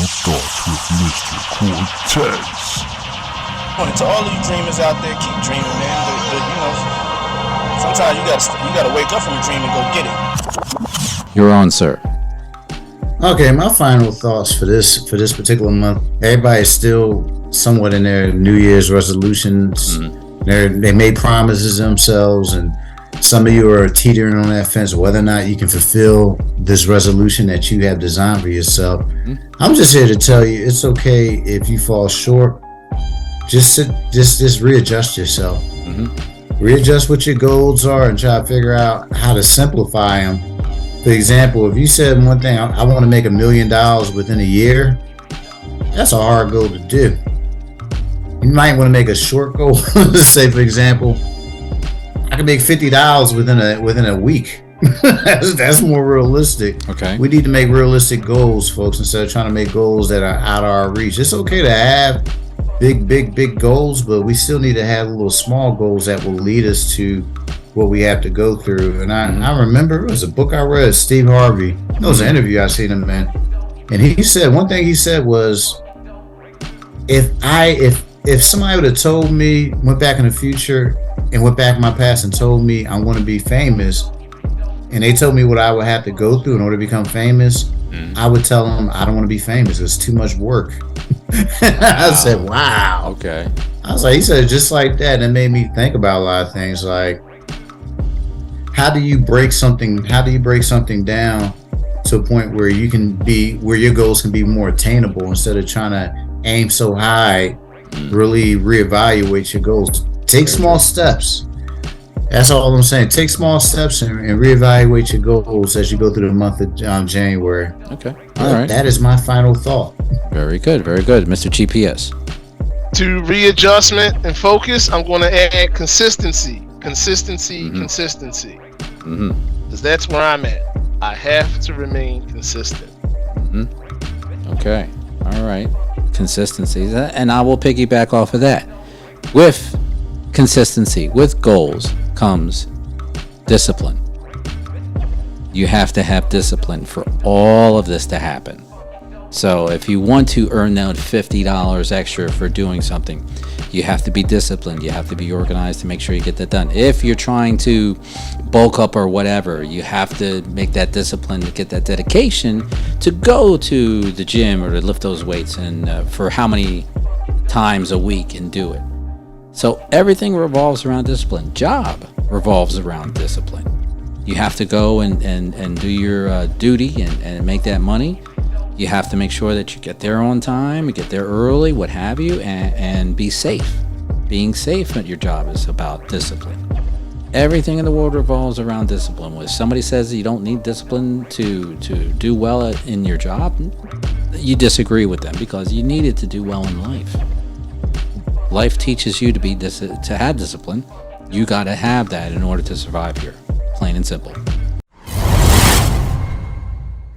final thoughts with Mr. Cortez. Well, to all of you dreamers out there, keep dreaming, man. Sometimes you gotta wake up from a dream and go get it. You're on, sir. Okay, my final thoughts for this particular month. Everybody's still somewhat in their New Year's resolutions. They made promises themselves, and some of you are teetering on that fence whether or not you can fulfill this resolution that you have designed for yourself. I'm just here to tell you it's okay if you fall short. Just readjust yourself. Readjust what your goals are and try to figure out how to simplify them. For example, if you said one thing, I want to make $1 million within a year, that's a hard goal to do. You might want to make a short goal. Say, for example, I can make $50 within a week. That's more realistic. Okay. We need to make realistic goals, folks, instead of trying to make goals that are out of our reach. It's okay to have big goals, but we still need to have little small goals that will lead us to what we have to go through. And I remember it was a book I read, Steve Harvey. It was an interview I seen him in, and he said one thing. He said was, if somebody would have told me, went back in the future and went back in my past and told me I want to be famous, and they told me what I would have to go through in order to become famous, I would tell them I don't want to be famous. It's too much work. I said, wow. Okay. I was like, he said just like that, and it made me think about a lot of things, like how do you break something down to a point where your goals can be more attainable instead of trying to aim so high. Really reevaluate your goals. Take small steps. That's all I'm saying. Take small steps and reevaluate your goals as you go through the month of January. Okay. All right. That is my final thought. Very good. Very good. Mr. GPS. To readjustment and focus, I'm going to add consistency. Consistency. Because that's where I'm at. I have to remain consistent. Okay. All right. Consistency. And I will piggyback off of that. With consistency, with goals, comes discipline. You have to have discipline for all of this to happen. So if you want to earn that $50 extra for doing something, you have to be disciplined. You have to be organized to make sure you get that done. If you're trying to bulk up or whatever, you have to make that discipline to get that dedication to go to the gym or to lift those weights, and for how many times a week, and do it. So everything revolves around discipline. Job revolves around discipline. You have to go and do your duty and make that money. You have to make sure that you get there on time, you get there early, what have you, and be safe. Being safe at your job is about discipline. Everything in the world revolves around discipline. When somebody says you don't need discipline to do well in your job, you disagree with them, because you need it to do well in life. Life teaches you to have discipline. You got to have that in order to survive here. Plain and simple.